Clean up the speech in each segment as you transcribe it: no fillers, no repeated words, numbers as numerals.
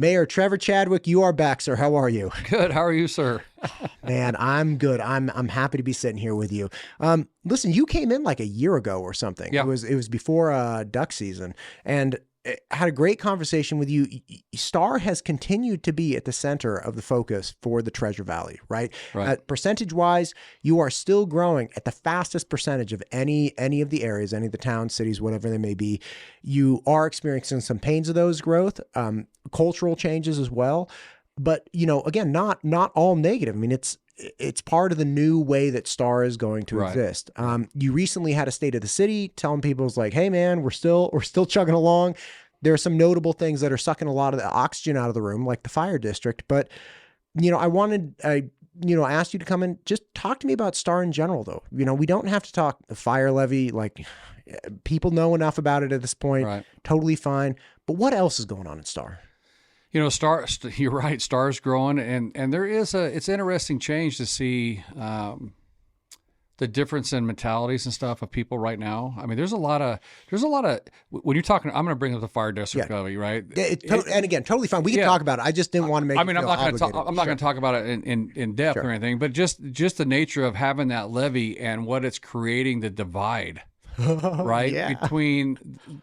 Mayor Trevor Chadwick, you are back, sir. How are you? Good. How are you, sir? Man, I'm good. I'm happy to be sitting here with you. Listen, you came in like a year ago or something. Yeah. It was before duck season, and had a great conversation with you. Star has continued to be at the center of the focus for the Treasure Valley, right? Right. Percentage-wise, you are still growing at the fastest percentage of any of the areas, any of the towns, cities, whatever they may be. You are experiencing some pains of those growth, cultural changes as well. But, again, not all negative. I mean, it's part of the new way that Star is going to exist. You recently had a state of the city telling people, it's like, hey man, we're still chugging along. There are some notable things that are sucking a lot of the oxygen out of the room, like the fire district. But, I asked you to come in, just talk to me about Star in general, though. We don't have to talk the fire levy. Like, people know enough about it at this point. Right. Totally fine. But what else is going on in Star? Star, you're right. Star's growing, and there is it's interesting change to see the difference in mentalities and stuff of people right now. I mean, there's a lot of when you're talking. I'm going to bring up the fire district levy, right? And again, totally fine. We can talk about it. I just didn't want to make. I'm not going to talk about it in depth or anything, but just the nature of having that levy and what it's creating, the divide. Right.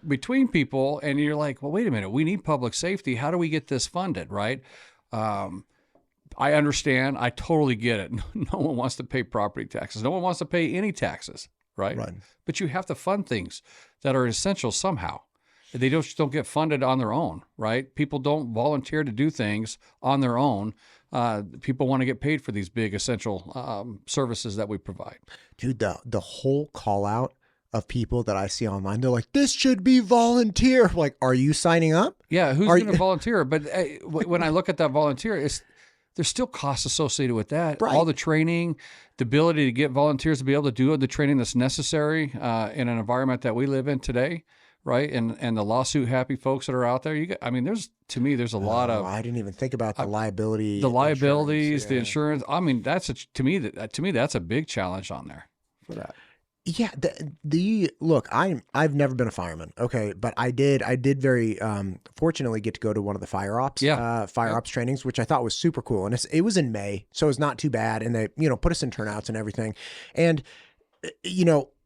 Between people, and you're like, well, wait a minute, we need public safety. How do we get this funded? Right. I understand. I totally get it. No one wants to pay property taxes. No one wants to pay any taxes. Right. But you have to fund things that are essential somehow. They don't get funded on their own. Right. People don't volunteer to do things on their own. People want to get paid for these big essential services that we provide. Dude, the whole call out of people that I see online, they're like, this should be volunteer. Like, are you signing up? Yeah, who's going to volunteer? But when I look at that volunteer, there's still costs associated with that. Right. All the training, the ability to get volunteers to be able to do the training that's necessary in an environment that we live in today, right? And the lawsuit happy folks that are out there. There's a lot of. I didn't even think about the liability, the liabilities, the insurance. I mean, to me that's a big challenge on there for that. Yeah, look, I've never been a fireman, okay, but I did very fortunately get to go to one of the fire ops ops trainings, which I thought was super cool, and it was in May, so it's not too bad, and they put us in turnouts and everything, and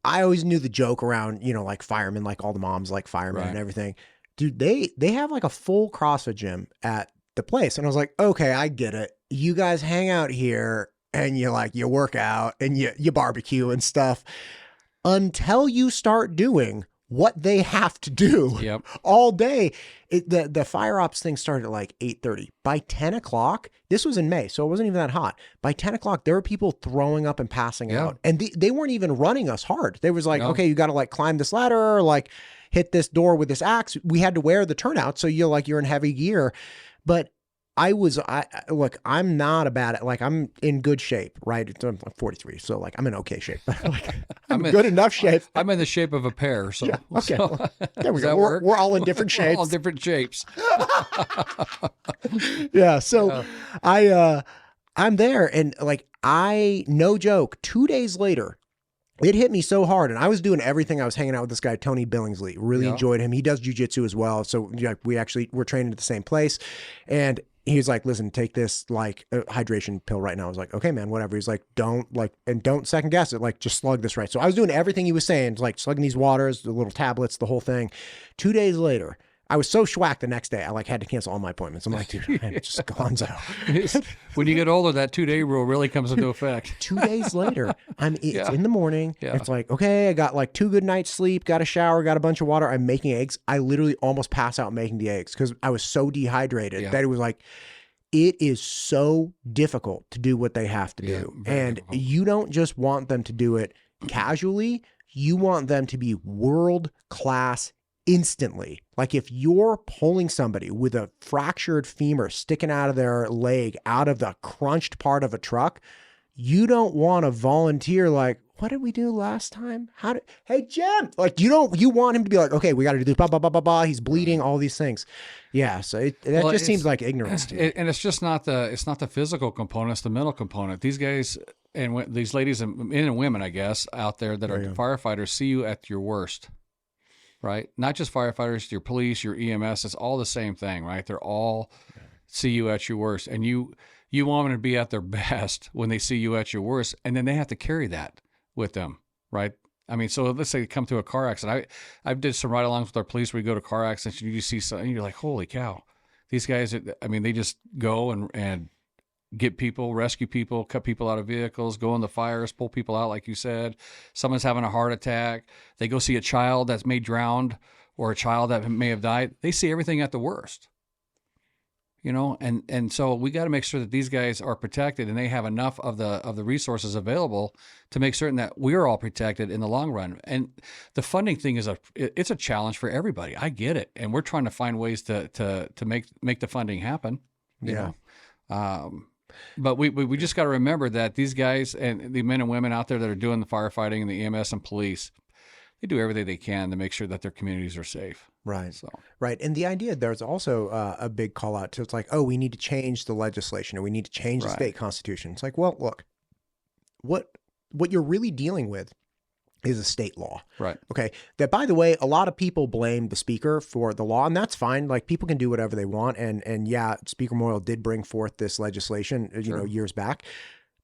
I always knew the joke around like firemen, like all the moms like firemen and everything, dude. They have like a full CrossFit gym at the place, and I was like, okay, I get it. You guys hang out here and you work out and you barbecue and stuff. Until you start doing what they have to do all day. The fire ops thing started at like 8:30. By 10 o'clock, this was in May, so it wasn't even that hot. By 10 o'clock, there were people throwing up and passing out. And they weren't even running us hard. They was like, okay, you got to like climb this ladder or like hit this door with this axe. We had to wear the turnout, so you're in heavy gear. But look, I'm not I'm in good shape, right? I'm 43, so like I'm in okay shape. I'm in good enough shape. I'm in the shape of a pear, so. Yeah, okay. So, there we go. We're all in different shapes. We're all different shapes. Yeah, so I'm there, and like no joke, 2 days later, it hit me so hard, and I was doing everything. I was hanging out with this guy, Tony Billingsley. Really enjoyed him. He does jujitsu as well, so we're training at the same place, and he was like, listen, take this like hydration pill right now. I was like, okay, man, whatever. He's like, don't second guess it. Like, just slug this right. So I was doing everything he was saying, like slugging these waters, the little tablets, the whole thing. 2 days later, I was so schwacked the next day, I like had to cancel all my appointments. I'm like, dude, I'm just gonzo. When you get older, that 2-day rule really comes into effect. 2 days later, it's in the morning. Yeah. It's like, okay, I got like 2 good nights sleep, got a shower, got a bunch of water. I'm making eggs. I literally almost pass out making the eggs because I was so dehydrated that it was like, it is so difficult to do what they have to do. And difficult. You don't just want them to do it casually. You want them to be world-class instantly. Like if you're pulling somebody with a fractured femur sticking out of their leg out of the crunched part of a truck, you don't want to volunteer like, what did we do last time? Hey, Jim, like you want him to be like, okay, we got to do this, blah, blah, blah, blah, blah. He's bleeding, all these things. Yeah. So that just seems like ignorance to me. And it's just not the physical component, it's the mental component. These guys and these ladies and men and women, I guess, out there that are firefighters see you at your worst. Right? Not just firefighters, your police, your EMS, it's all the same thing, right? They're all see you at your worst, and you want them to be at their best when they see you at your worst, and then they have to carry that with them, right? I mean, so let's say you come to a car accident. I did some ride-alongs with our police where we go to car accidents, and you see something, and you're like, holy cow, these guys, I mean, they just go and get people, rescue people, cut people out of vehicles, go in the fires, pull people out, like you said. Someone's having a heart attack. They go see a child that's may drowned or a child that may have died. They see everything at the worst. And so we got to make sure that these guys are protected and they have enough of the resources available to make certain that we're all protected in the long run. And the funding thing it's a challenge for everybody. I get it, and we're trying to find ways to make the funding happen. You know? But we just got to remember that these guys and the men and women out there that are doing the firefighting and the EMS and police, they do everything they can to make sure that their communities are safe. Right. Right. And the idea, there's also a big call out to, it's like, oh, we need to change the legislation or we need to change the state constitution. It's like, well, look, what you're really dealing with is a state law. Right. Okay. That, by the way, a lot of people blame the speaker for the law, and that's fine. Like, people can do whatever they want. And yeah, Speaker Moyle did bring forth this legislation, years back,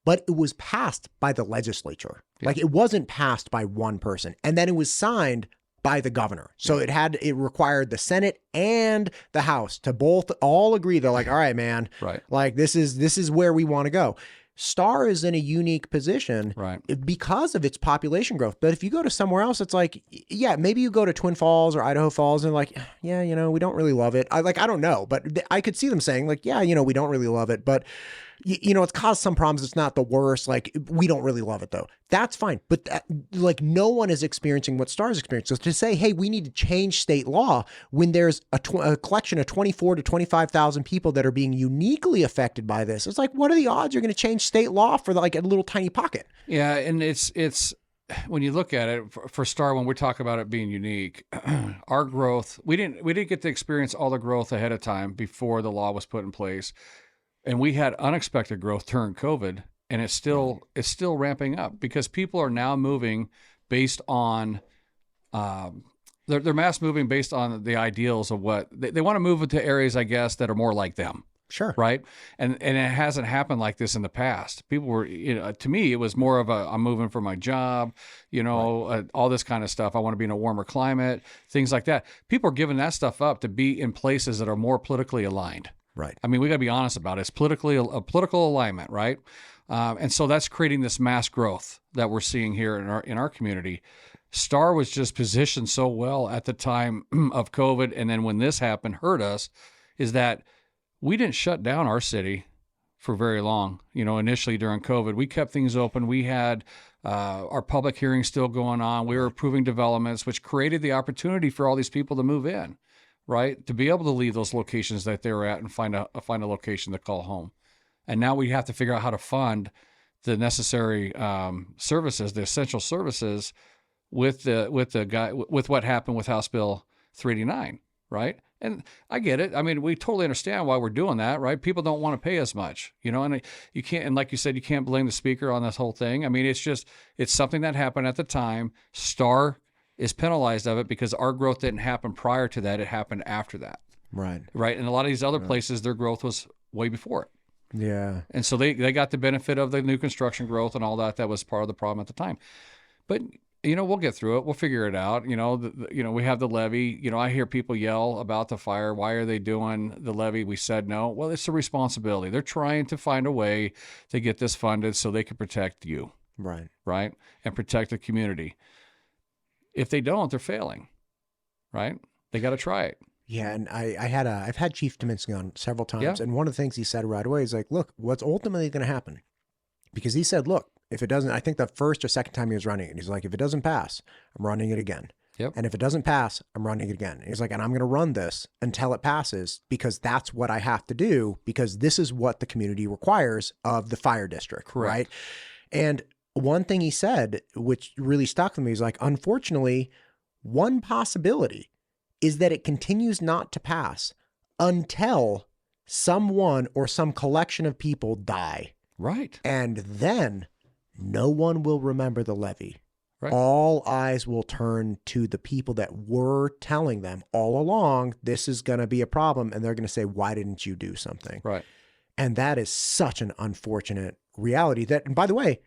but it was passed by the legislature. Yeah. Like, it wasn't passed by one person. And then it was signed by the governor. So it required the Senate and the House to all agree. They're like, all right, man, like this is where we want to go. Star is in a unique position because of its population growth. But if you go to somewhere else, it's like, yeah, maybe you go to Twin Falls or Idaho Falls and like, yeah, we don't really love it. I don't know, but I could see them saying like, yeah, we don't really love it, but it's caused some problems. It's not the worst. Like, we don't really love it though. That's fine. But like, no one is experiencing what Star's experiencing. So to say, hey, we need to change state law when there's a collection of 24 to 25,000 people that are being uniquely affected by this. It's like, what are the odds you're going to change state law for like a little tiny pocket? Yeah. And it's when you look at it for Star, when we talk about it being unique, our growth, we didn't get to experience all the growth ahead of time before the law was put in place. And we had unexpected growth during COVID, and it's still ramping up because people are now moving based on they're mass moving based on the ideals of what they want to move into areas, I guess, that are more like them. Sure. Right. And it hasn't happened like this in the past. People were, to me, it was more of I'm moving for my job, all this kind of stuff. I want to be in a warmer climate, things like that. People are giving that stuff up to be in places that are more politically aligned. Right. I mean, we got to be honest about it. It's a political alignment, right? And so that's creating this mass growth that we're seeing here in our community. Star was just positioned so well at the time of COVID, and then when this happened, hurt us, is that we didn't shut down our city for very long. Initially during COVID, we kept things open. We had our public hearings still going on. We were approving developments, which created the opportunity for all these people to move in. Right, to be able to leave those locations that they were at and find a location to call home. And now we have to figure out how to fund the necessary services, the essential services, with what happened with House Bill 389. Right, and I get it. I mean, we totally understand why we're doing that. Right, people don't want to pay as much, and you can't. And like you said, you can't blame the speaker on this whole thing. I mean, it's something that happened at the time. Star is penalized of it because our growth didn't happen prior to that. It happened after that. Right. And a lot of these other places, their growth was way before it. Yeah. And so they got the benefit of the new construction growth and all that. That was part of the problem at the time. But, we'll get through it. We'll figure it out. We have the levy. I hear people yell about the fire. Why are they doing the levy? We said no. Well, it's a responsibility. They're trying to find a way to get this funded so they can protect you. Right. Right. And protect the community. If they don't, they're failing, right? They got to try it. Yeah, and I've had Chief Dominski on several times, and one of the things he said right away is like, look, what's ultimately going to happen? Because he said, look, if it doesn't, I think the first or second time he was running it, he's like, if it doesn't pass, I'm running it again. Yep. And if it doesn't pass, I'm running it again. And he's like, and I'm going to run this until it passes because that's what I have to do because this is what the community requires of the fire district. Correct. Right? And one thing he said, which really stuck with me, is like, unfortunately, one possibility is that it continues not to pass until someone or some collection of people die. Right. And then no one will remember the levy. all eyes will turn to the people that were telling them all along, this is going to be a problem. And they're going to say, why didn't you do something? Right. And that is such an unfortunate reality that, and by the way,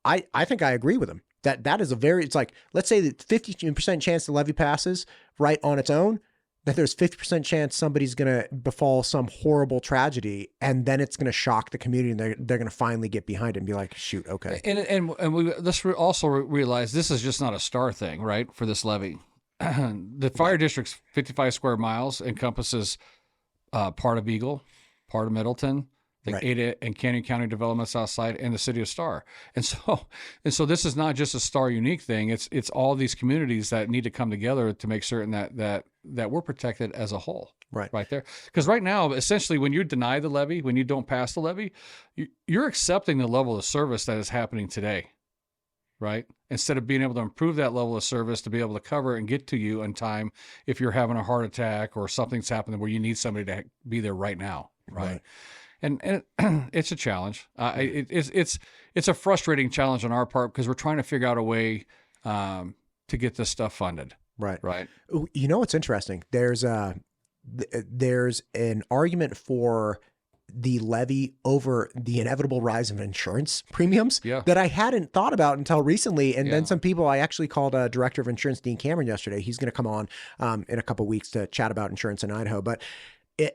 I think I agree with him. That is a very, it's like, let's say that 50% chance the levy passes right on its own, that there's 50% chance somebody's going to befall some horrible tragedy, and then it's going to shock the community, and they're going to finally get behind it and be like, shoot, okay. And let's also realize this is just not a Star thing, right, for this levy. The fire district's 55 square miles encompasses part of Eagle, part of Middleton, the Ada and Canyon County Development Southside, and the city of Star. And so this is not just a Star unique thing. It's all these communities that need to come together to make certain that we're protected as a whole. Right there. Because right now, essentially, when you deny the levy, when you don't pass the levy, you're accepting the level of service that is happening today. Right? Instead of being able to improve that level of service to be able to cover and get to you in time if you're having a heart attack or something's happening where you need somebody to be there right now. Right. And it's a challenge. It's a frustrating challenge on our part because we're trying to figure out a way to get this stuff funded. Right. You know what's interesting? There's an argument for the levy over the inevitable rise of insurance premiums that I hadn't thought about until recently. And then some people, I actually called Director of Insurance Dean Cameron yesterday. He's going to come on in a couple of weeks to chat about insurance in Idaho. But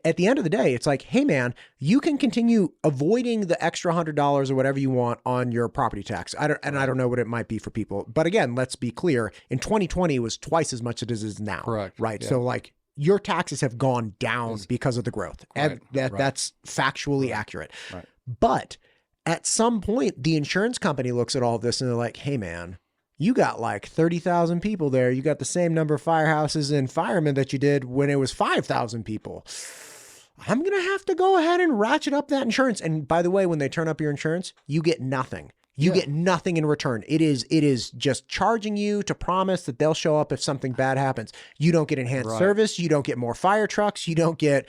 at the end of the day, it's like, hey, man, you can continue avoiding the extra $100 or whatever you want on your property tax. I don't know what it might be for people. But again, let's be clear. In 2020, it was twice as much as it is now. Correct. Right. Yeah. So like your taxes have gone down because of the growth. And that's factually accurate. Right. But at some point, the insurance company looks at all this and they're like, hey, man, you got like 30,000 people there. You got the same number of firehouses and firemen that you did when it was 5,000 people. I'm going to have to go ahead and ratchet up that insurance. And by the way, when they turn up your insurance, you get nothing. You get nothing in return. It is just charging you to promise that they'll show up if something bad happens. You don't get enhanced service. You don't get more fire trucks. You don't get,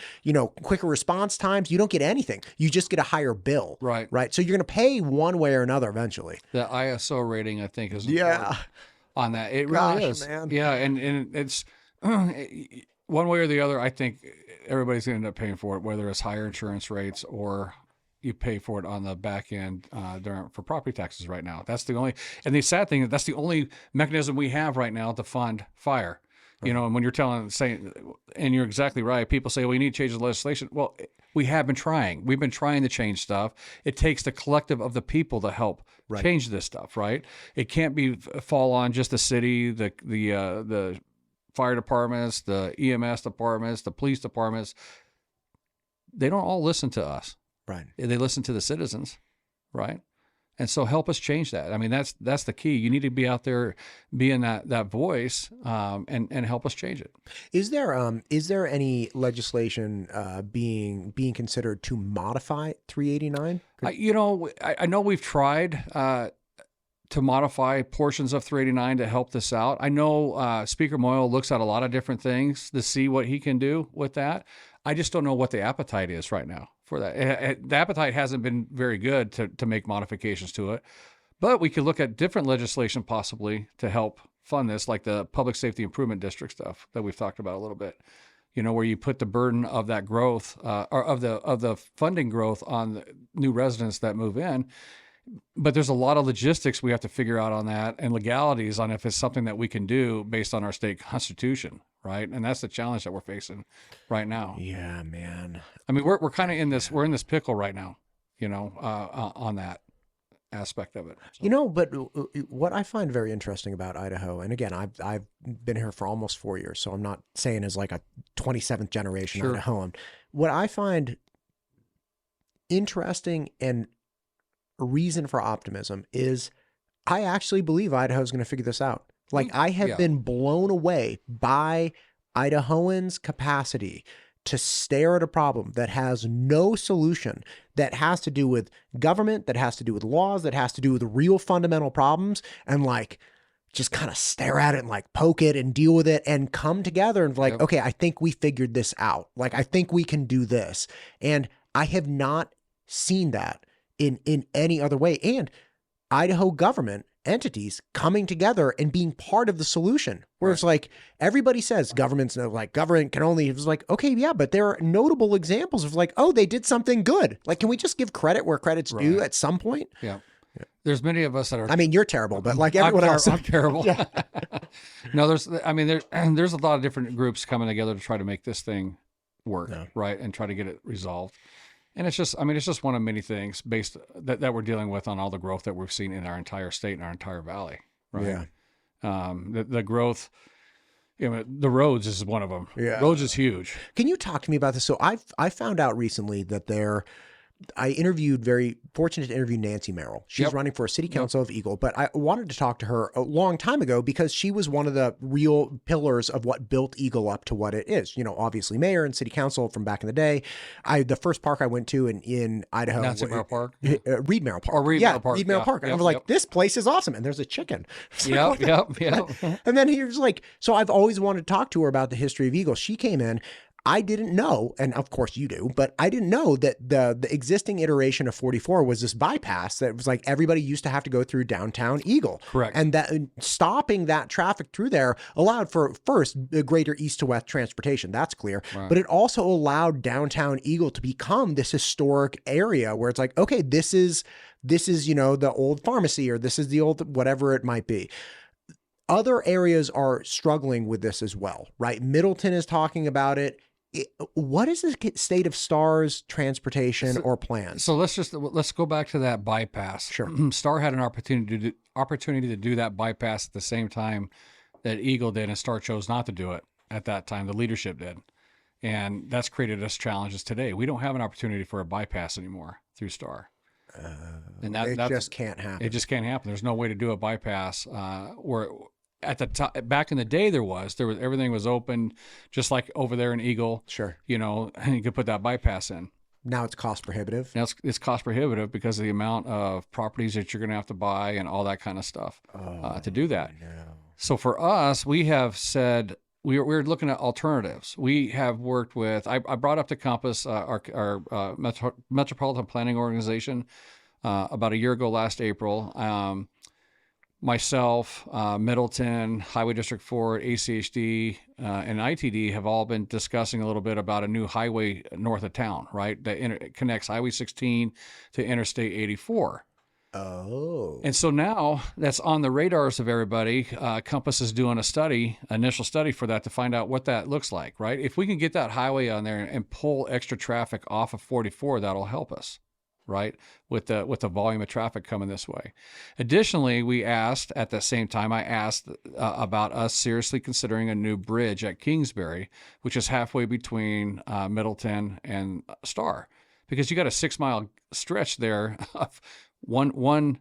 quicker response times. You don't get anything. You just get a higher bill. Right. So you're going to pay one way or another eventually. The ISO rating, I think, is important on that. It really is. Man. Yeah. And it's one way or the other, I think everybody's going to end up paying for it, whether it's higher insurance rates or you pay for it on the back end for property taxes right now. That's the only, and the sad thing, that's the only mechanism we have right now to fund fire. Right. And when you're saying, and you're exactly right, people say, well, we need to change the legislation. Well, we have been trying. We've been trying to change stuff. It takes the collective of the people to help change this stuff, right? It can't fall on just the city, the fire departments, the EMS departments, the police departments. They don't all listen to us. Right. They listen to the citizens, right? And so help us change that. I mean, that's the key. You need to be out there being that voice and help us change it. Is there any legislation being considered to modify 389? I know we've tried to modify portions of 389 to help this out. I know Speaker Moyle looks at a lot of different things to see what he can do with that. I just don't know what the appetite is right now for that. The appetite hasn't been very good to make modifications to it, but we could look at different legislation possibly to help fund this, like the Public Safety Improvement District stuff that we've talked about a little bit. Where you put the burden of that growth or of the funding growth on the new residents that move in. But there's a lot of logistics we have to figure out on that and legalities on if it's something that we can do based on our state constitution, right? And that's the challenge that we're facing right now. Yeah, man. I mean, we're kind of in this, we're in this pickle right now, on that aspect of it. So. But what I find very interesting about Idaho, and again, I've been here for almost 4 years, so I'm not saying as like a 27th generation Idahoan. What I find interesting and a reason for optimism is I actually believe Idaho is going to figure this out. Like I have been blown away by Idahoans' capacity to stare at a problem that has no solution, that has to do with government, that has to do with laws, that has to do with real fundamental problems, and like just kind of stare at it and like poke it and deal with it and come together and like, okay, I think we figured this out. Like, I think we can do this. And I have not seen that in any other way. And Idaho government entities coming together and being part of the solution. Where it's like everybody says government can only, it was like, okay, yeah, but there are notable examples of like, oh, they did something good. Like, can we just give credit where credit's due at some point? Yeah. There's many of us that are. I mean, you're terrible, but like everyone else, I'm terrible. Yeah. No, there's a lot of different groups coming together to try to make this thing work, right, and try to get it resolved. And it's just one of many things based that we're dealing with on all the growth that we've seen in our entire state and our entire valley, right? Yeah. The growth. The roads is one of them. Yeah. Roads is huge. Can you talk to me about this? So I found out recently that very fortunate to interview Nancy Merrill. She's running for a city council of Eagle, but I wanted to talk to her a long time ago because she was one of the real pillars of what built Eagle up to what it is. Obviously mayor and city council from back in the day. The first park I went to in Idaho. That's Merrill Park? Reed Merrill Park. Or Reed Merrill Park. Reed Merrill Park. And I was like, this place is awesome. And there's a chicken. Yep. And then he was like, so I've always wanted to talk to her about the history of Eagle. She came in. I didn't know, and of course you do, but I didn't know that the existing iteration of 44 was this bypass that was like everybody used to have to go through downtown Eagle. Correct. And that stopping that traffic through there allowed for, first, the greater east to west transportation. That's clear. Right. But it also allowed downtown Eagle to become this historic area where it's like, okay, this is the old pharmacy, or this is the old whatever it might be. Other areas are struggling with this as well, right? Middleton is talking about it. What is the state of STAR's transportation or plans? So let's go back to that bypass. Sure. STAR had an opportunity to do that bypass at the same time that Eagle did, and STAR chose not to do it at that time. The leadership did, and that's created us challenges today. We don't have an opportunity for a bypass anymore through STAR. And it just can't happen. It just can't happen. There's no way to do a bypass where. At the time, back in the day, there was everything was open, just like over there in Eagle. Sure, and you could put that bypass in. Now it's cost prohibitive. Now it's cost prohibitive because of the amount of properties that you're going to have to buy and all that kind of stuff to do that. No. So for us, we have said we're looking at alternatives. We have worked with. I brought up to Compass, our metropolitan planning organization, about a year ago, last April. Myself, Middleton, Highway District 4, ACHD, and ITD have all been discussing a little bit about a new highway north of town, right? That connects Highway 16 to Interstate 84. Oh. And so now that's on the radars of everybody. Compass is doing initial study for that to find out what that looks like, right? If we can get that highway on there and pull extra traffic off of 44, that'll help us. Right, with the volume of traffic coming this way. Additionally, at the same time, I asked about us seriously considering a new bridge at Kingsbury, which is halfway between Middleton and Star, because you got a 6-mile stretch there of one.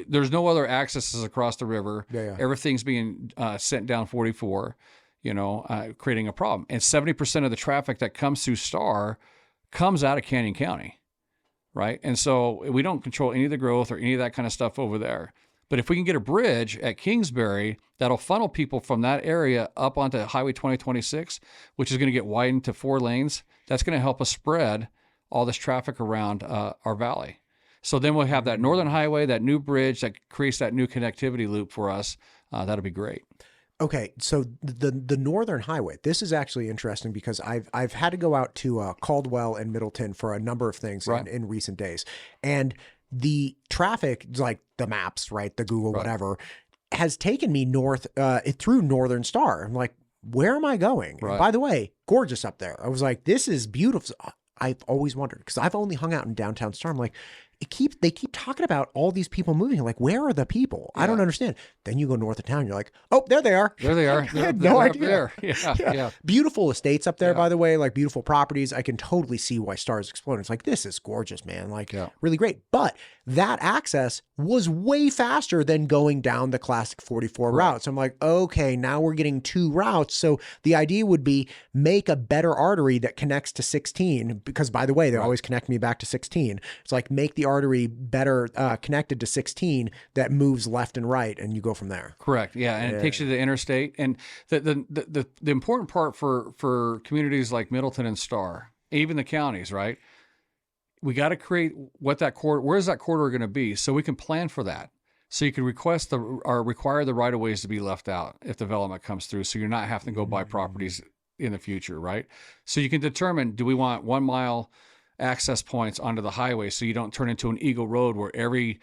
There's no other accesses across the river. Yeah. Everything's being sent down 44, creating a problem. And 70% of the traffic that comes through Star comes out of Canyon County. Right. And so we don't control any of the growth or any of that kind of stuff over there. But if we can get a bridge at Kingsbury, that'll funnel people from that area up onto Highway 2026, which is going to get widened to 4 lanes. That's going to help us spread all this traffic around our valley. So then we'll have that northern highway, that new bridge that creates that new connectivity loop for us. That'll be great. Okay, so the Northern Highway, this is actually interesting because I've had to go out to Caldwell and Middleton for a number of things in recent days. And the traffic, like the maps, right, the Google, whatever, has taken me north through Northern Star. I'm like, where am I going? Right. By the way, gorgeous up there. I was like, this is beautiful. I've always wondered because I've only hung out in downtown Star. I'm like, they keep talking about all these people moving. Like, where are the people? Yeah. I don't understand. Then you go north of town. You're like, oh, there they are. There they are. I had no idea. Yeah. Beautiful estates up there, by the way, like beautiful properties. I can totally see why Star's exploding. It's like, this is gorgeous, man. Like, really great. But that access was way faster than going down the classic 44 route. So I'm like, okay, now we're getting 2 routes. So the idea would be make a better artery that connects to 16. Because, by the way, they always connect me back to 16. It's like, make the artery better connected to 16 that moves left and right, and you go from there. Correct. Yeah, and it takes you to the interstate. And the important part for communities like Middleton and Star, even the counties, right? We got to create what that corridor. Where's that corridor going to be, so we can plan for that. So you can request or require the right of ways to be left out if development comes through. So you're not having to go buy properties in the future, right? So you can determine, do we want 1 mile access points onto the highway so you don't turn into an Eagle Road where every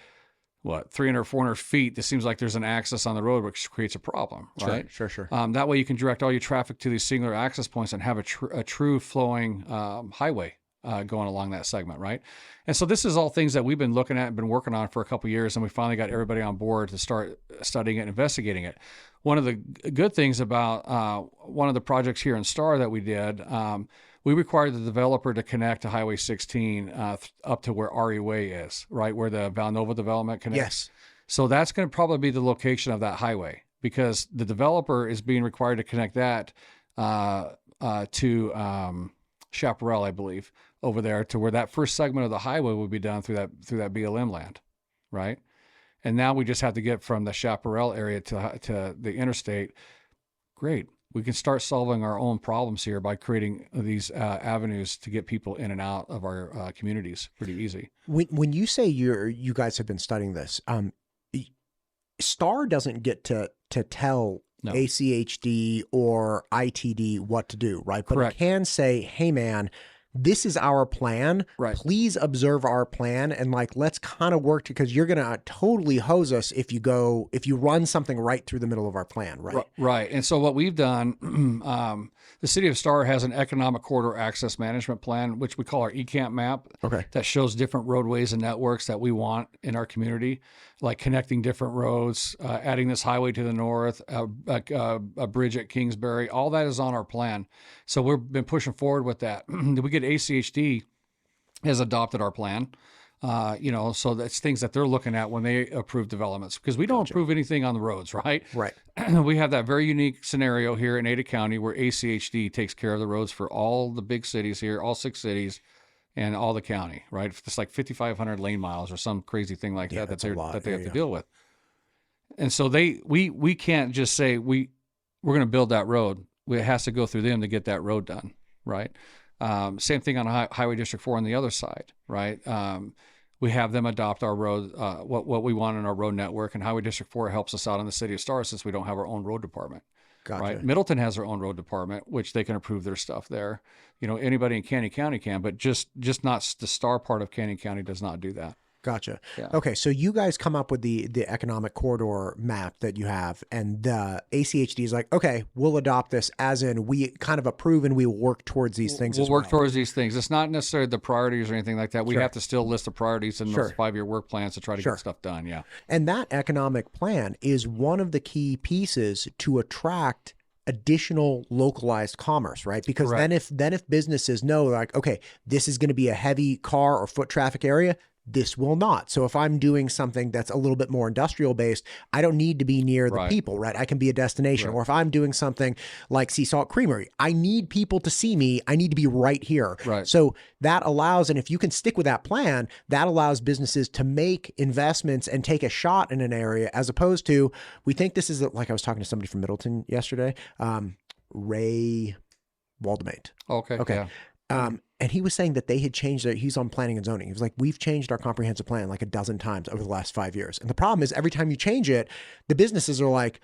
300, 400 feet, it seems like there's an access on the road, which creates a problem, right? Sure. That way you can direct all your traffic to these singular access points and have a true flowing highway going along that segment, right? And so this is all things that we've been looking at and been working on for a couple of years, and we finally got everybody on board to start studying it and investigating it. One of the good things about one of the projects here in Star that we did, we required the developer to connect to Highway 16 up to where RE Way is, right, where the Valnova development connects. Yes. So that's going to probably be the location of that highway, because the developer is being required to connect that to Chaparral, I believe, over there, to where that first segment of the highway would be done through that BLM land, right? And now we just have to get from the Chaparral area to the interstate. Great. We can start solving our own problems here by creating these avenues to get people in and out of our communities pretty easy. When you say you guys have been studying this, Star doesn't get to tell ACHD or ITD what to do, right? But Correct. it can say, hey, man, this is our plan. Right. Please observe our plan, and let's kind of work, because you're going to totally hose us if you run something right through the middle of our plan, right? Right. And so what we've done, the city of Star has an economic corridor access management plan, which we call our ECAMP map. Okay. That shows different roadways and networks that we want in our community, like connecting different roads, adding this highway to the north, a bridge at Kingsbury. All that is on our plan. So we've been pushing forward with that. We get ACHD has adopted our plan. So that's things that they're looking at when they approve developments, because we don't approve anything on the roads, right? Right. We have that very unique scenario here in Ada County where ACHD takes care of the roads for all the big cities here, all 6 cities and all the county, right? It's like 5,500 lane miles or some crazy thing like that they have to deal with. And so we can't just say we're going to build that road. It has to go through them to get that road done, right? Same thing on Highway District 4 on the other side, right? We have them adopt our road, what we want in our road network, and Highway District 4 helps us out in the city of Star since we don't have our own road department. Gotcha. Right? Middleton has their own road department, which they can approve their stuff there. Anybody in Canyon County can, but just not the Star part of Canyon County does not do that. Gotcha. Yeah. Okay, so you guys come up with the economic corridor map that you have, and the ACHD is like, okay, we'll adopt this, as in we kind of approve and we will work towards these things. We'll work towards these things. It's not necessarily the priorities or anything like that. We have to still list the priorities in those 5-year work plans to try to get stuff done. Yeah. And that economic plan is one of the key pieces to attract additional localized commerce, right? Because then if businesses know, like, okay, this is going to be a heavy car or foot traffic area, this will not. So if I'm doing something that's a little bit more industrial based, I don't need to be near the people, right? I can be a destination. Or if I'm doing something like Sea Salt Creamery, I need people to see me. I need to be right here. Right. So that allows, and if you can stick with that plan, that allows businesses to make investments and take a shot in an area, as opposed to, we think this is, like I was talking to somebody from Middleton yesterday, Ray Waldemate. Okay. Yeah. And he was saying that they had changed he's on planning and zoning. He was like, we've changed our comprehensive plan like a dozen times over the last 5 years. And the problem is, every time you change it, the businesses are like,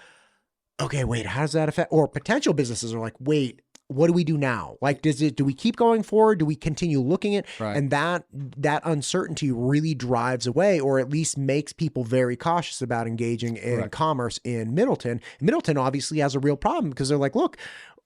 okay, wait, how does that affect? Or potential businesses are like, wait, what do we do now? Like, do we keep going forward? Do we continue looking at? Right. And that uncertainty really drives away, or at least makes people very cautious about engaging in commerce in Middleton. Middleton obviously has a real problem, because they're like, look,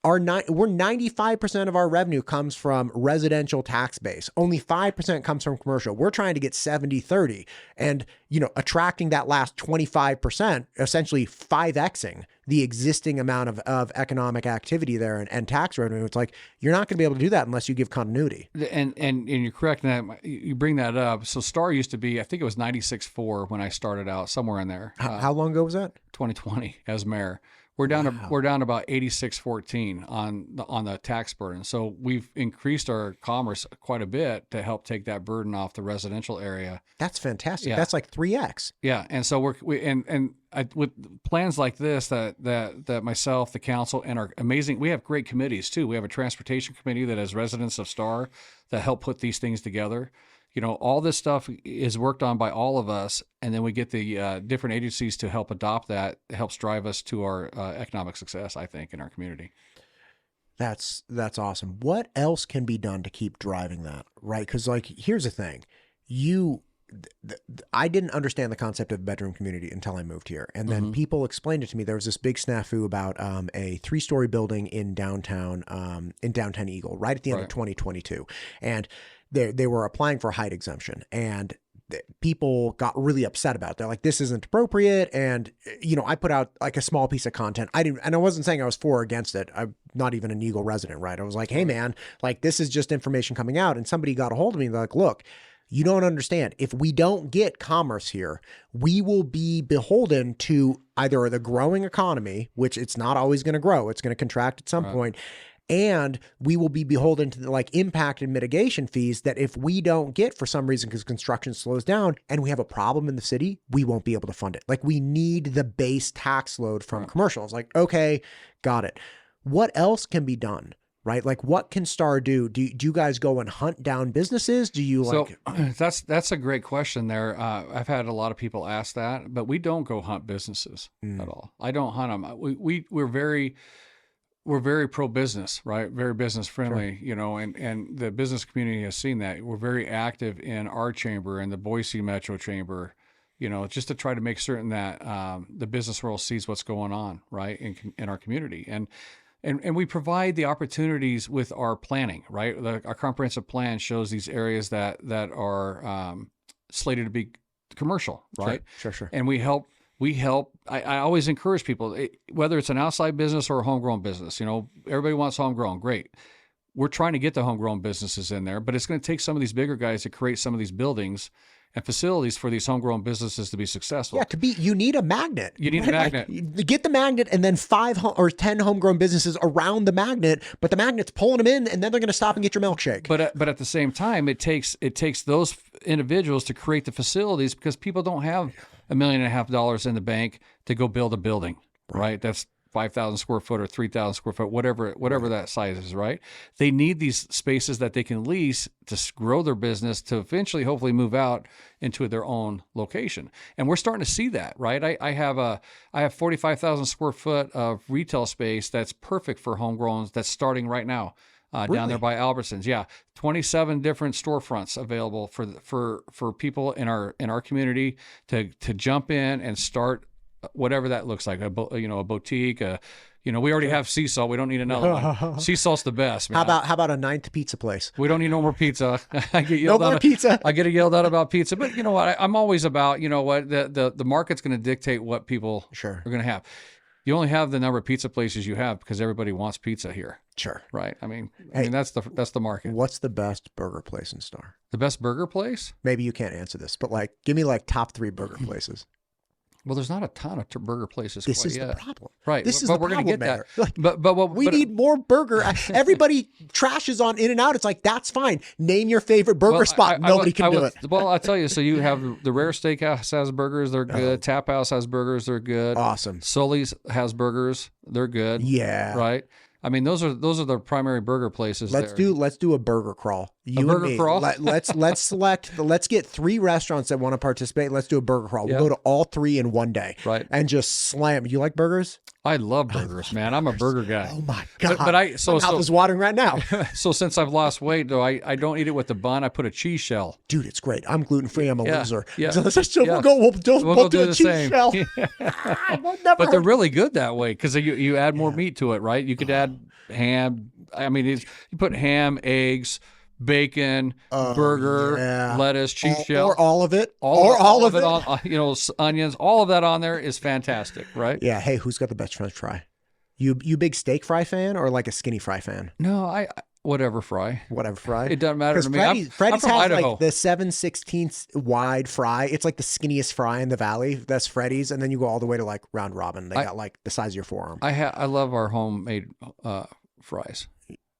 we're 95% of our revenue comes from residential tax base. Only 5% comes from commercial. We're trying to get 70-30, and attracting that last 25%, essentially 5xing the existing amount of economic activity there and tax revenue. It's like, you're not going to be able to do that unless you give continuity. And you're correct in that. You bring that up. So Star used to be, I think it was 96.4 when I started out, somewhere in there. How long ago was that? 2020 as mayor. We're down to about 86.14 on the tax burden. So we've increased our commerce quite a bit to help take that burden off the residential area. That's fantastic. Yeah. That's like 3x. Yeah, and so with plans like this that myself, the council, and our amazing, we have great committees too. We have a transportation committee that has residents of Star that help put these things together. all this stuff is worked on by all of us, and then we get the different agencies to help adopt that. It helps drive us to our economic success, I think, in our community. That's awesome. What else can be done to keep driving that, right? Because like, here's the thing, I didn't understand the concept of bedroom community until I moved here. And then people explained it to me. There was this big snafu about a 3-story building in downtown Eagle, right at the end of 2022. And they were applying for a height exemption, and people got really upset about it. They're like, this isn't appropriate. And, I put out like a small piece of content. And I wasn't saying I was for or against it. I'm not even an Eagle resident, right? I was like, hey man, like this is just information coming out. And somebody got a hold of me and they're like, look, you don't understand. If we don't get commerce here, we will be beholden to either the growing economy, which it's not always going to grow. It's going to contract at some point. And we will be beholden to the like impact and mitigation fees that if we don't get for some reason, because construction slows down and we have a problem in the city, we won't be able to fund it. Like we need the base tax load from commercial. It's like, okay, got it. What else can be done? Right? Like what can STAR do? Do you guys go and hunt down businesses? Do you like... So that's a great question there. I've had a lot of people ask that, but we don't go hunt businesses at all. I don't hunt them. We're very pro-business, right? Very business friendly, and the business community has seen that. We're very active in our chamber and the Boise Metro Chamber, just to try to make certain that the business world sees what's going on, right, in our community. And we provide the opportunities with our planning, right? Our comprehensive plan shows these areas that are slated to be commercial, right? Sure. And we help. I always encourage people, whether it's an outside business or a homegrown business, everybody wants homegrown. Great. We're trying to get the homegrown businesses in there, but it's going to take some of these bigger guys to create some of these buildings and facilities for these homegrown businesses to be successful. Yeah, you need a magnet. You need a magnet. Like, get the magnet and then 5 or 10 homegrown businesses around the magnet, but the magnet's pulling them in and then they're going to stop and get your milkshake. But at the same time, it takes those individuals to create the facilities because people don't have $1.5 million in the bank to go build a building, right? That's 5,000 square foot or 3,000 square foot, whatever that size is, right? They need these spaces that they can lease to grow their business to eventually, hopefully, move out into their own location. And we're starting to see that, right? I have 45,000 square foot of retail space that's perfect for homegrowns. That's starting right now. Down there by Albertsons. Yeah. 27 different storefronts available for people in our community to jump in and start whatever that looks like, a boutique, we already have Seesaw. We don't need another one. Seesaw's the best, man. How about a 9th pizza place? We don't need no more pizza. I get yelled no more pizza. I get yelled out about pizza, but you know what? I'm always about, the market's going to dictate what people are going to have. You only have the number of pizza places you have because everybody wants pizza here. Sure. Right. I mean, that's the market. What's the best burger place in Star? The best burger place? Maybe you can't answer this, but give me top 3 burger places. Well, there's not a ton of burger places. This is the problem, right? This is but the we're going to get Mayor. that. We need more burger. Everybody trashes on In-N-Out. It's like, that's fine. Name your favorite burger spot. Nobody can do it. Well, I'll tell you. So you have the Rare Steakhouse has burgers. They're good. Tap House has burgers. They're good. Awesome. Sully's has burgers. They're good. Yeah. Right. I mean, those are the primary burger places. Let's do a burger crawl. Crawl? Let's get 3 restaurants that want to participate. Let's do a burger crawl. We'll go to all 3 in one day. Right. And just slam. You like burgers? I love burgers, man. I'm a burger guy. Oh my God. But my mouth is watering right now. So since I've lost weight, though, I don't eat it with the bun. I put a cheese shell. Dude, it's great. I'm gluten-free. I'm a loser. Yeah. So we'll go do a cheese shell. But they're really good that way because you add more meat to it, right? You could add ham. I mean, you put ham, eggs, bacon, burger, lettuce, cheese shell, or all of it, all of it on, onions, all of that on there is fantastic, right? Yeah. Hey, who's got the best French fry? You big steak fry fan or like a skinny fry fan? No, whatever fry. It doesn't matter to me. Freddy's I'm from has Idaho. like the 7/16 wide fry. It's like the skinniest fry in the valley. That's Freddy's, and then you go all the way to like Round Robin. They got like the size of your forearm. I love our homemade fries.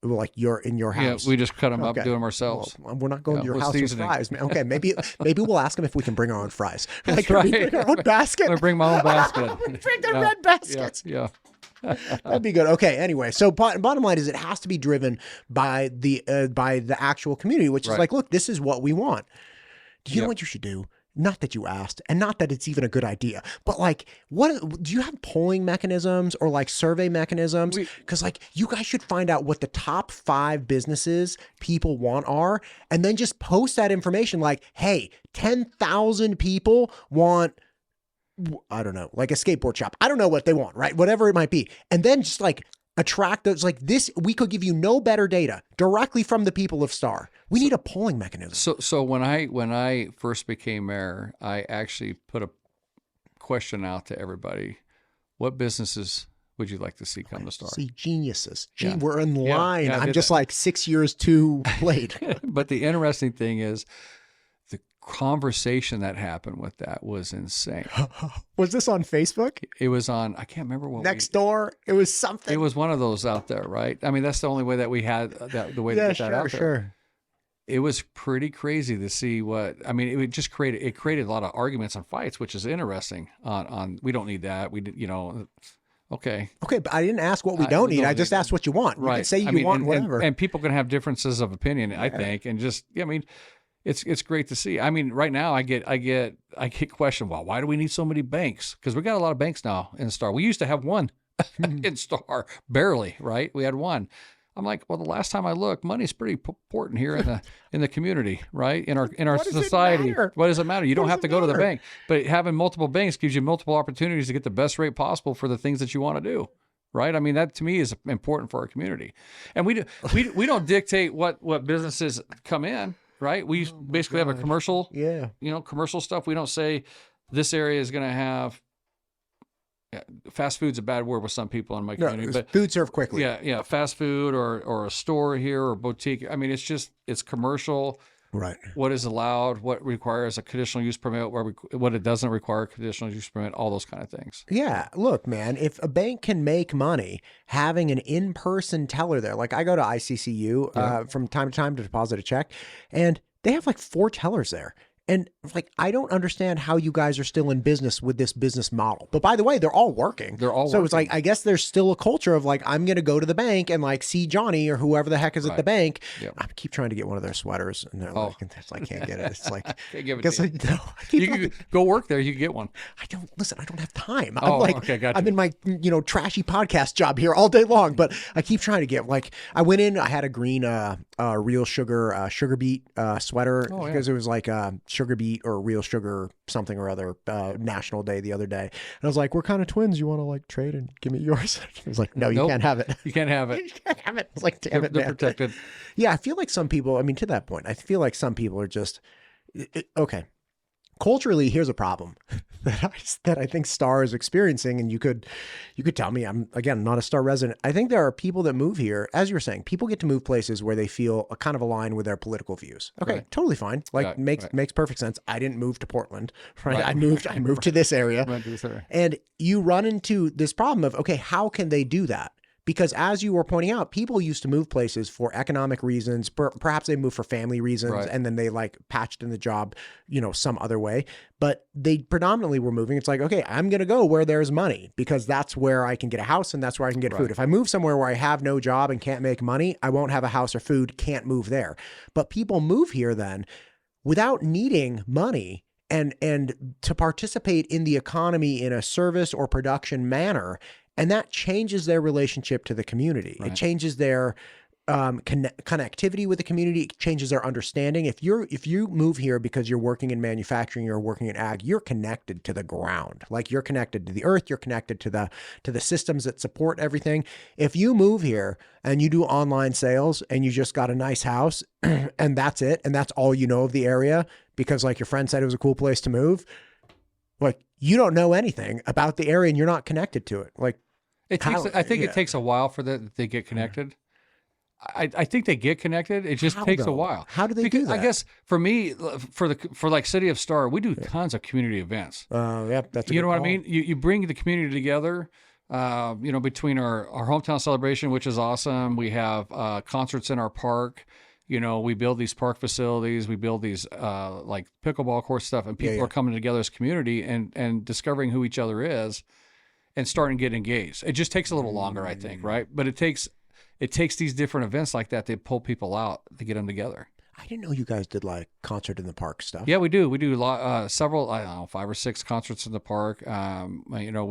Like you're in your house. Yeah, we just cut them up, do them ourselves. Well, we're not going to your house with fries, man. Okay, maybe we'll ask them if we can bring our own fries. That's right. We bring our own basket. I bring my own basket. We bring the red baskets. Yeah. That'd be good. Okay. Anyway, so bottom line is it has to be driven by the actual community, which is like, look, this is what we want. Do you know what you should do? Not that you asked, and not that it's even a good idea, but like, what do you have polling mechanisms or like survey mechanisms? Because like, you guys should find out what the top 5 businesses people want are, and then just post that information. Like, hey, 10,000 people want, I don't know, like a skateboard shop. I don't know what they want, right? Whatever it might be, and then just like attract those. Like this, we could give you no better data directly from the people of Star. We need a polling mechanism. So when I first became mayor, I actually put a question out to everybody: what businesses would you like to see come to Star? See, geniuses. We're in line. I'm just like 6 years too late. But the interesting thing is, the conversation that happened with that was insane. Was this on Facebook? It was on, I can't remember what. Next door. It was something. It was one of those out there, right? I mean, that's the only way that we had the way to get that out there. Sure. It was pretty crazy to see what, I mean, it just created a lot of arguments and fights, which is interesting on we don't need that. We did, okay. Okay, but I didn't ask what we don't need. I just asked what you want. Right. You can say you want whatever. And people can have differences of opinion, I think, and just, I mean, it's great to see. I mean, right now I get questioned, well, why do we need so many banks? Because we got a lot of banks now in Star. We used to have one in Star, barely, right? We had one. I'm like, well, the last time I looked, money's pretty important here in the community, right? In our society. What does it matter? You don't have to go to the bank, but having multiple banks gives you multiple opportunities to get the best rate possible for the things that you want to do, right? I mean, that to me is important for our community, and we don't dictate what businesses come in, right? We basically have a commercial, commercial stuff. We don't say this area is going to have. Fast food's a bad word with some people in my community, but food served quickly. Yeah, fast food or a store here or boutique. I mean, it's commercial. Right. What is allowed? What requires a conditional use permit? What it doesn't require a conditional use permit? All those kind of things. Yeah. Look, man, if a bank can make money having an in-person teller there, like I go to ICCU from time to time to deposit a check, and they have like 4 tellers there. And like, I don't understand how you guys are still in business with this business model. But by the way, they're all working. So it's like, I guess there's still a culture of like, I'm going to go to the bank and like see Johnny or whoever the heck is at the bank. Yep. I keep trying to get one of their sweaters, and they're like, I can't get it. It's like, can't give it to you. You can go work there. You can get one. I don't have time. I'm like, gotcha. I'm in my, trashy podcast job here all day long, but I keep trying to get like, I went in, I had a green, real sugar beet, sweater because it was like, sugar beet or real sugar something or other national day the other day, and I was like, we're kind of twins, you want to like trade and give me yours? I was like, no, you can't have it. You can't have it. You can't have it. It's like, damn it, they're man. Protected. Yeah, I feel like some people, I mean, to that point, I feel like some people are just okay. Culturally, here's a problem that I think Star is experiencing, and you could tell me, I'm again not a Star resident. I think there are people that move here, as you're saying, people get to move places where they feel kind of aligned with their political views. Okay, totally fine. Like makes perfect sense. I didn't move to Portland, right? I moved to this area, and you run into this problem of how can they do that? Because as you were pointing out, people used to move places for economic reasons. Perhaps they moved for family reasons, and then they like patched in the job, some other way. But they predominantly were moving. It's like, okay, I'm going to go where there's money because that's where I can get a house and that's where I can get food. If I move somewhere where I have no job and can't make money, I won't have a house or food, can't move there. But people move here then without needing money and to participate in the economy in a service or production manner. And that changes their relationship to the community. It changes their connectivity with the community. It changes their understanding. If you move here because you're working in manufacturing, you're working in ag, you're connected to the ground. Like you're connected to the earth. You're connected to the systems that support everything. If you move here and you do online sales and you just got a nice house and that's it, and that's all you know of the area because like your friend said it was a cool place to move, like you don't know anything about the area and you're not connected to it. Like. I think it takes a while for that they get connected. I think they get connected. It just takes a while. How do they do that? I guess for me, for like City of Star, we do tons of community events. That's you know what I mean. You bring the community together. Between our hometown celebration, which is awesome. We have concerts in our park. We build these park facilities. We build these like pickleball court stuff, and people are coming together as community and discovering who each other is. and starting to get engaged. It just takes a little longer, I think, right? But it takes these different events like that to pull people out to get them together. I didn't know you guys did like concert in the park stuff. Yeah, we do. We do several, I don't know, 5 or 6 concerts in the park. You know,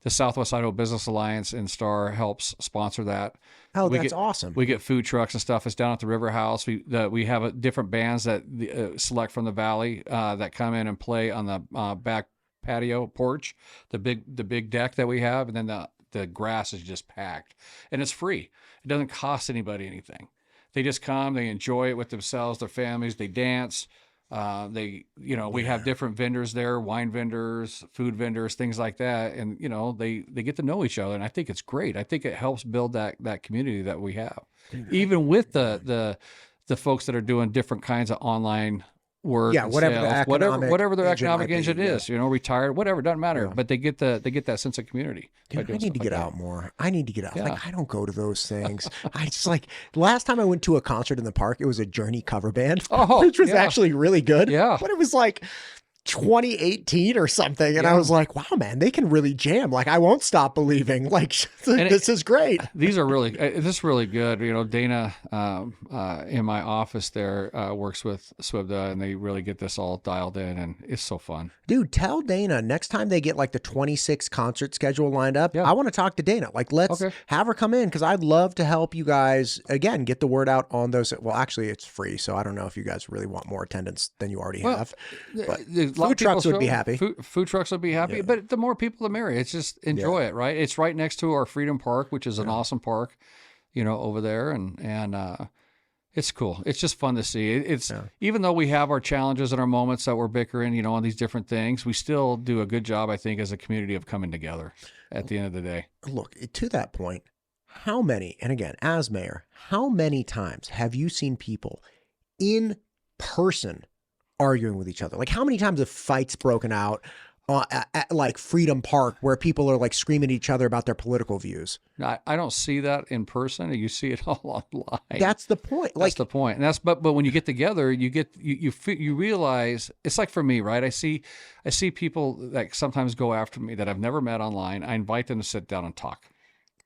the Southwest Idaho Business Alliance and Star helps sponsor that. Oh, that's awesome. We get food trucks and stuff. It's down at the River House. We have different bands that select from the valley that come in and play on the back patio porch, the big deck that we have, and then the grass is just packed, and it's free. It doesn't cost anybody anything. They just come, they enjoy it with themselves, their families, they dance. We have different vendors there, wine vendors, food vendors, things like that. And, you know, they get to know each other. And I think it's great. I think it helps build that community that we have, even with the folks that are doing different kinds of online work. Yeah, whatever their economic engine is, you know, retired, whatever, doesn't matter. Yeah. But they get that sense of community. Dude, I need to get out more. I need to get out. Yeah. Like, I don't go to those things. I just like, last time I went to a concert in the park, it was a Journey cover band, which was actually really good. Yeah. But it was like 2018 or something. And I was like, wow, man, they can really jam. Like, I won't stop believing. Like, this is great. This is really good. You know, Dana in my office there works with SWBDA, and they really get this all dialed in, and it's so fun. Dude, tell Dana next time they get like the 26 concert schedule lined up, I want to talk to Dana. Like, let's have her come in, because I'd love to help you guys, again, get the word out on those. Well, actually, it's free, so I don't know if you guys really want more attendance than you already have. But food trucks would be happy. Food trucks would be happy, but the more people, the merrier. It's just enjoy it, right? It's right next to our Freedom Park, which is an awesome park, you know, over there, and it's cool. It's just fun to see. It's even though we have our challenges and our moments that we're bickering, you know, on these different things, we still do a good job, I think, as a community of coming together at the end of the day. Look, to that point, how many, and again, as mayor, how many times have you seen people in person arguing with each other? Like, how many times have fights broken out at like Freedom Park where people are like screaming at each other about their political views? I don't see that in person. You see it all online. That's the point. That's the point. And but when you get together, you realize, it's like for me, right? I see people that sometimes go after me that I've never met online. I invite them to sit down and talk.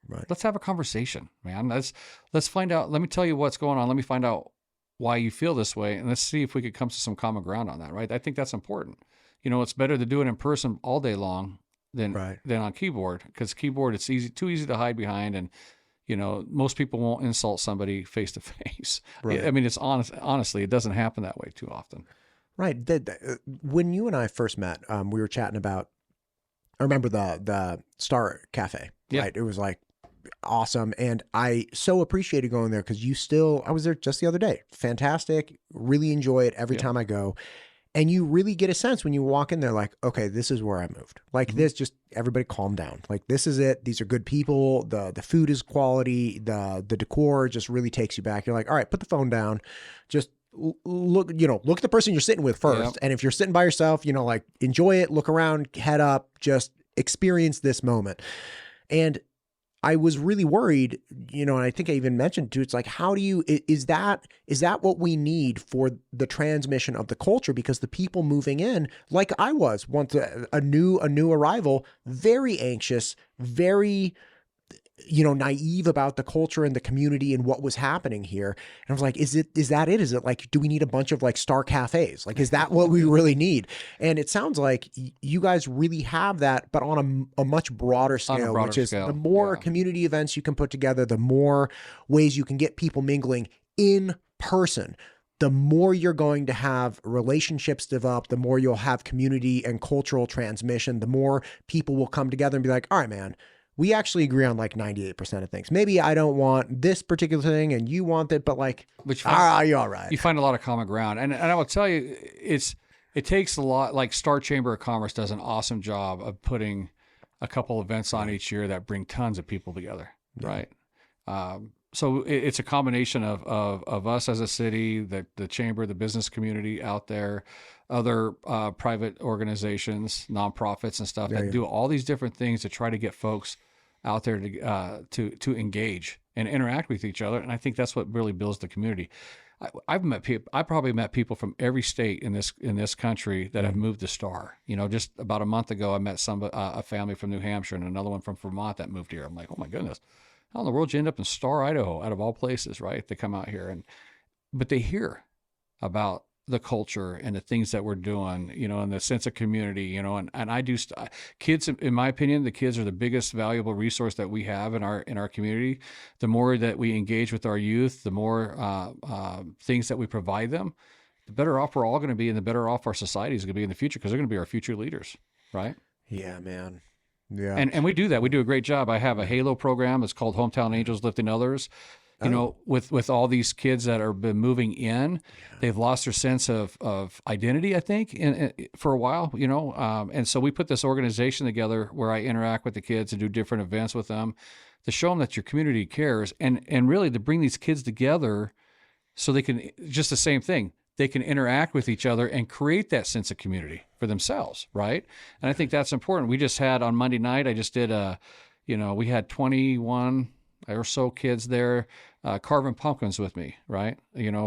Right. Let's have a conversation, man. Let's find out. Let me tell you what's going on. Let me find out why you feel this way, and let's see if we could come to some common ground on that, right? I think that's important. You know, it's better to do it in person all day long than on keyboard, because keyboard, it's too easy to hide behind, and you know, most people won't insult somebody face to face. I mean, it's honestly, it doesn't happen that way too often. Right. When you and I first met, we were chatting about, I remember the Star Cafe, right? It was like awesome. And I so appreciated going there, because I was there just the other day. Fantastic. Really enjoy it every time I go. And you really get a sense when you walk in there, like, okay, this is where I moved. Like this, just everybody calm down. Like, this is it. These are good people. The food is quality. The decor just really takes you back. You're like, all right, put the phone down. Just look at the person you're sitting with first. Yep. And if you're sitting by yourself, you know, like, enjoy it, look around, head up, just experience this moment. And I was really worried, you know, and I think I even mentioned too, it's like, is that what we need for the transmission of the culture? Because the people moving in, like I was once a new arrival, very anxious, very, you know, naive about the culture and the community and what was happening here. And I was like, is that it? Is it like, do we need a bunch of like Star Cafes? Like, is that what we really need? And it sounds like you guys really have that, but on a much broader scale, which is the more community events you can put together, the more ways you can get people mingling in person, the more you're going to have relationships develop, the more you'll have community and cultural transmission, the more people will come together and be like, all right, man, we actually agree on like 98% of things. Maybe I don't want this particular thing and you want it, but like, you're all right. You find a lot of common ground. And I will tell you, it takes a lot. Like Star Chamber of Commerce does an awesome job of putting a couple events on each year that bring tons of people together. Right. So it's a combination of us as a city, the chamber, the business community out there, other private organizations, nonprofits and stuff that do all these different things to try to get folks out there to engage and interact with each other. And I think that's what really builds the community. I've met people. I probably met people from every state in this country that have moved to Star. Just about a month ago, I met a family from New Hampshire and another one from Vermont that moved here. I'm like, oh my goodness, how in the world did you end up in Star, Idaho, out of all places, right? They come out here but they hear about the culture and the things that we're doing, and the sense of community, and I do kids, in my opinion, the kids are the biggest valuable resource that we have in our community. The more that we engage with our youth, the more things that we provide them, the better off we're all going to be, and the better off our society is going to be in the future, because they're going to be our future leaders, right? Yeah, man. Yeah. And we do that. We do a great job. I have a Halo program. It's called Hometown Angels Lifting Others. With all these kids that are been moving in, they've lost their sense of identity, I think, for a while, and so we put this organization together where I interact with the kids and do different events with them to show them that your community cares, and really to bring these kids together so they can, just the same thing, they can interact with each other and create that sense of community for themselves, right? And I think that's important. We just had on Monday night, I just did we had 21 or so kids there carving pumpkins with me, right?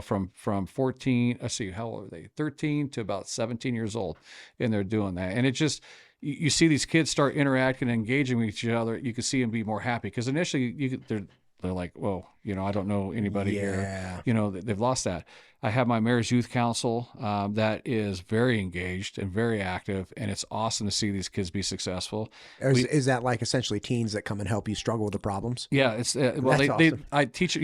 From 14, let's see, how old are they? 13 to about 17 years old, and they're doing that. And it just, you see these kids start interacting and engaging with each other. You can see them be more happy, because initially they're like, whoa, I don't know anybody here. They've lost that. I have my Mayor's Youth Council that is very engaged and very active, and it's awesome to see these kids be successful. Is that like essentially teens that come and help you struggle with the problems? Yeah, it's awesome. I teach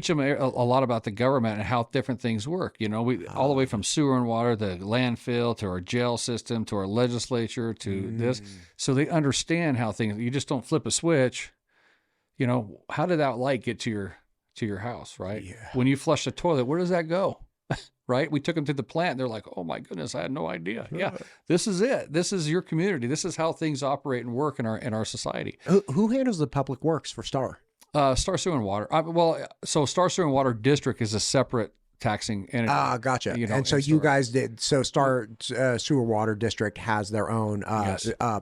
them a lot about the government and how different things work. All the way from sewer and water, the landfill, to our jail system, to our legislature, to this, so they understand how things. You just don't flip a switch. How did that light get to your house, right? Yeah. When you flush the toilet, where does that go? Right? We took them to the plant. And they're like, oh my goodness, I had no idea. Yeah, this is it. This is your community. This is how things operate and work in our society. Who handles the public works for Star? Star Sewer and Water. So Star Sewer and Water District is a separate taxing entity. Gotcha. And so you guys did. So Star Sewer Water District has their own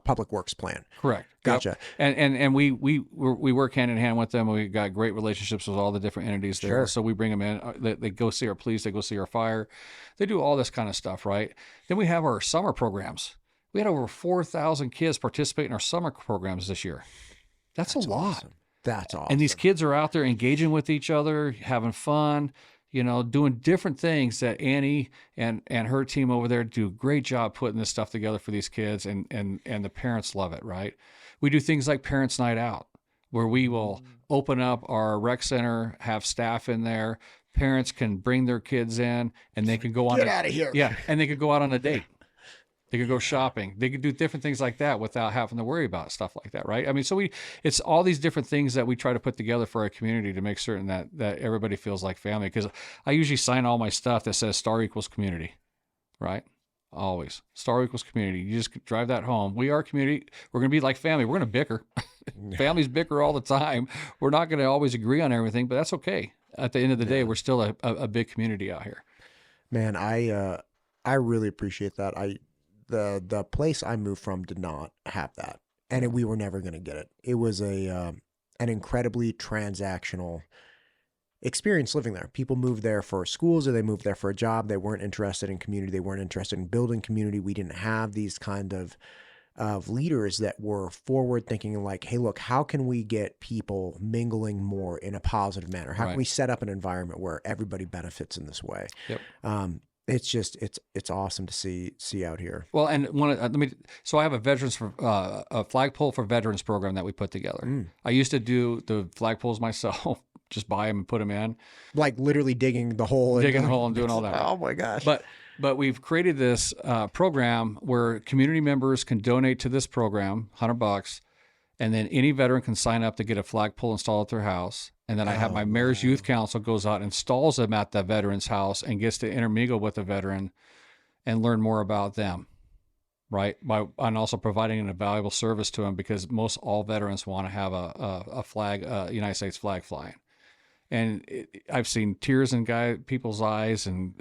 public works plan. Correct. Gotcha. Yep. And we work hand in hand with them. We got great relationships with all the different entities there. Sure. So we bring them in. They go see our police. They go see our fire. They do all this kind of stuff, right? Then we have our summer programs. We had over 4,000 kids participate in our summer programs this year. That's a lot. Awesome. That's awesome. And these kids are out there engaging with each other, having fun, doing different things that Annie and her team over there do a great job putting this stuff together for these kids, and the parents love it, right? We do things like Parents Night Out, where we will open up our rec center, have staff in there. Parents can bring their kids in, and they can go on. Get out of here. Yeah, and they could go out on a date. They could go shopping. They could do different things like that without having to worry about stuff like that, right? I mean, so it's all these different things that we try to put together for our community to make certain that everybody feels like family. Because I usually sign all my stuff that says Star equals community, right? Always. Star equals community. You just drive that home. We are community. We're going to be like family. We're going to bicker. Families bicker all the time. We're not going to always agree on everything, but that's okay. At the end of the day, we're still a big community out here. Man, I really appreciate that. The place I moved from did not have that, and we were never going to get it. It was an incredibly transactional experience living there. People moved there for schools, or they moved there for a job. They weren't interested in community. They weren't interested in building community. We didn't have these kind of leaders that were forward thinking, like, hey, look, how can we get people mingling more in a positive manner? How can we set up an environment where everybody benefits in this way? Yep. It's just it's awesome to see out here. Well, and so I have a flagpole for veterans program that we put together. I used to do the flagpoles myself, just buy them and put them in, like literally digging the hole and doing all that. Oh my gosh! But we've created this program where community members can donate to this program, $100, and then any veteran can sign up to get a flagpole installed at their house. And then I have my Mayor's Youth Council goes out and installs them at the veteran's house and gets to intermingle with the veteran and learn more about them, right? And also providing a valuable service to them, because most all veterans want to have a flag, United States flag flying. And I've seen tears in people's eyes and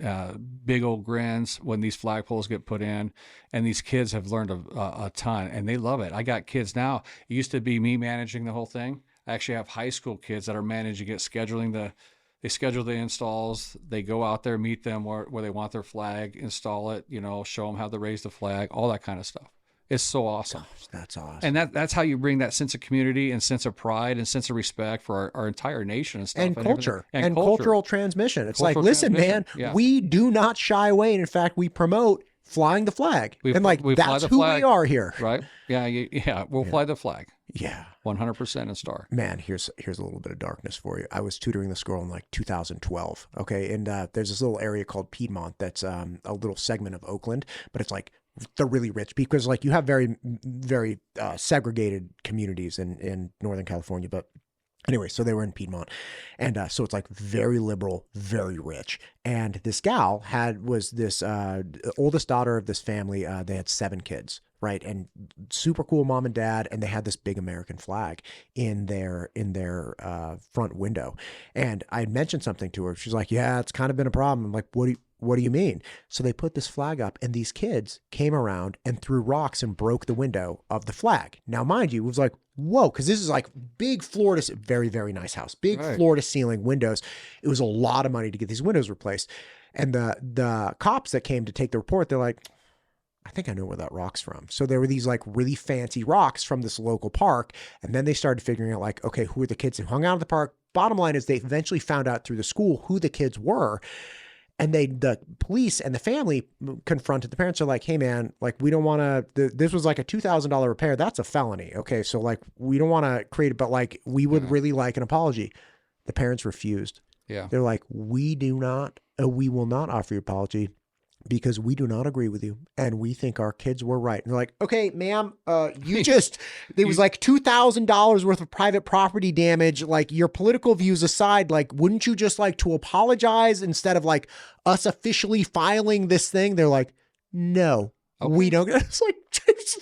big old grins when these flagpoles get put in. And these kids have learned a ton, and they love it. I got kids now. It used to be me managing the whole thing. I actually have high school kids that are managing it, scheduling the They schedule the installs. They go out there, meet them where they want their flag, install it, show them how to raise the flag, all that kind of stuff. It's so awesome. Gosh, that's awesome. And that's how you bring that sense of community and sense of pride and sense of respect for our entire nation and stuff. And culture. And cultural transmission. It's like, listen, man, we do not shy away. And in fact, we promote flying the flag. That's who we are here. Right. Yeah. We'll fly the flag. Yeah. 100% in STAR. Man, here's a little bit of darkness for you. I was tutoring this girl in like 2012. Okay. And there's this little area called Piedmont that's a little segment of Oakland, but it's like the really rich, because like you have very, very segregated communities in Northern California. But anyway, so they were in Piedmont. And so it's like very liberal, very rich. And this gal was this oldest daughter of this family. They had 7 kids. Right. And super cool mom and dad. And they had this big American flag in their front window. And I mentioned something to her. She's like, yeah, it's kind of been a problem. I'm like, what do you mean? So they put this flag up, and these kids came around and threw rocks and broke the window of the flag. Now, mind you, it was like, whoa, because this is like big floor to very, very nice house, big floor to ceiling windows. It was a lot of money to get these windows replaced. And the cops that came to take the report, they're like, I think I know where that rock's from. So there were these like really fancy rocks from this local park. And then they started figuring out like, okay, who are the kids who hung out at the park? Bottom line is they eventually found out through the school who the kids were. And the police and the family confronted the parents. Are like, hey man, like we don't want to, this was like a $2,000 repair. That's a felony. Okay. So like, we don't want to create it, but like, we would really like an apology. The parents refused. Yeah. They're like, we will not offer you an apology because we do not agree with you. And we think our kids were right. And they're like, okay, ma'am, there was like $2,000 worth of private property damage. Like your political views aside, like, wouldn't you just like to apologize instead of like us officially filing this thing? They're like, no, we don't. It's like,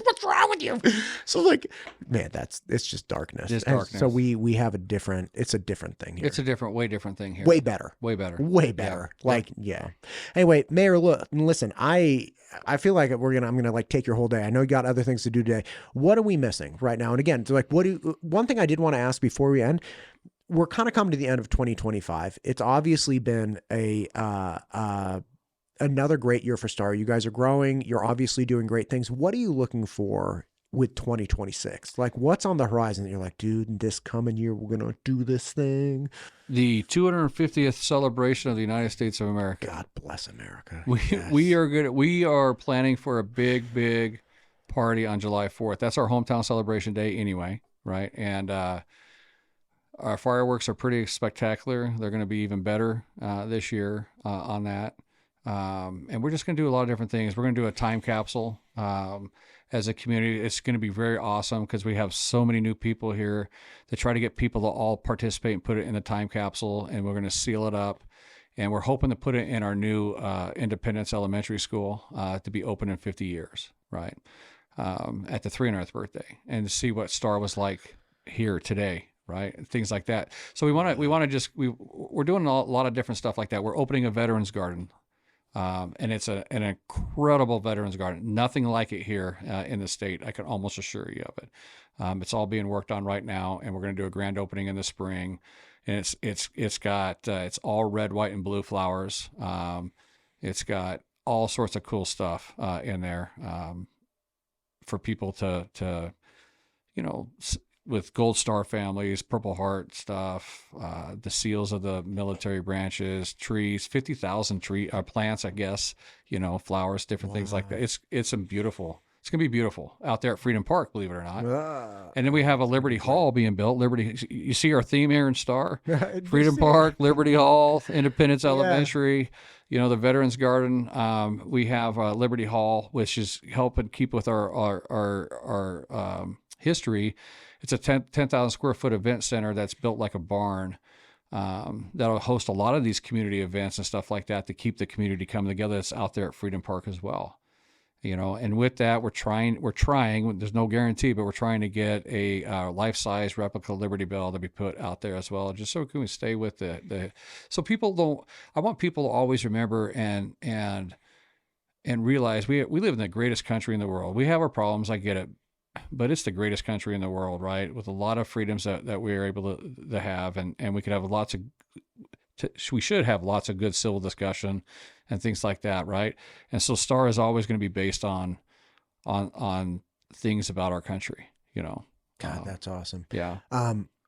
what's wrong with you? So like, man, it's just darkness. It's darkness. So we have it's a different thing here. It's a way different thing here. Way better. Yeah. Like, yeah. Anyway, Mayor, look, listen, I feel like I'm going to like take your whole day. I know you got other things to do today. What are we missing right now? And again, like, one thing I did want to ask before we end, we're kind of coming to the end of 2025. It's obviously been another great year for STAR. You guys are growing. You're obviously doing great things. What are you looking for with 2026? Like, what's on the horizon that you're like, dude, this coming year, we're going to do this thing? The 250th celebration of the United States of America. God bless America. We are planning for a big party on July 4th. That's our hometown celebration day anyway, right? And our fireworks are pretty spectacular. They're going to be even better this year on that. And we're just going to do a lot of different things. We're going to do a time capsule as a community. It's going to be very awesome because we have so many new people here to try to get people to all participate and put it in the time capsule. And we're going to seal it up. And we're hoping to put it in our new Independence Elementary School to be open in 50 years, right? At the 300th birthday, and to see what STAR was like here today. Right. Things like that. So we're doing a lot of different stuff like that. We're opening a veterans garden. And it's an incredible veterans garden. Nothing like it here in the state. I can almost assure you of it. It's all being worked on right now, and we're going to do a grand opening in the spring. And it's all red, white, and blue flowers. It's got all sorts of cool stuff in there for people to with Gold Star families, Purple Heart stuff, the seals of the military branches, trees, 50,000 plants, I guess, flowers, different things like that. It's going to be beautiful out there at Freedom Park, believe it or not. And then we have a Liberty Hall being built. You see our theme here in STAR? Freedom Park, Liberty Hall, Independence Elementary, the Veterans Garden. We have Liberty Hall, which is helping keep with our history. It's a 10,000 square foot event center that's built like a barn that'll host a lot of these community events and stuff like that to keep the community coming together. That's out there at Freedom Park as well. And with that, we're trying, there's no guarantee, but we're trying to get a life-size replica Liberty Bell to be put out there as well, just so we can stay with so I want people to always remember and realize we live in the greatest country in the world. We have our problems, I get it, but it's the greatest country in the world, right? With a lot of freedoms that we are able to have, and we could have lots of we should have lots of good civil discussion and things like that, right? And so STAR is always going to be based on things about our country, God, that's awesome. Yeah.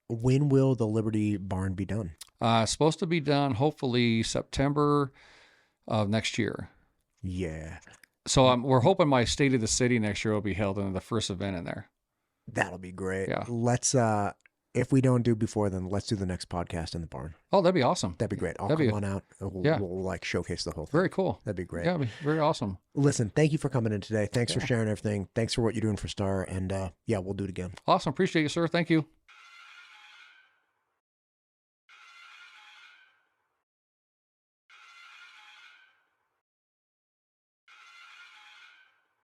When will the Liberty Barn be done? It's supposed to be done hopefully September of next year. Yeah. So we're hoping my State of the City next year will be held in the first event in there. That'll be great. Yeah. Let's, if we don't do before then, let's do the next podcast in the barn. Oh, that'd be awesome. That'd be great. I'll come on out. We'll like showcase the whole thing. Very cool. That'd be great. Yeah, it'd be very awesome. Listen, thank you for coming in today. Thanks for sharing everything. Thanks for what you're doing for STAR. And yeah, we'll do it again. Awesome. Appreciate you, sir. Thank you.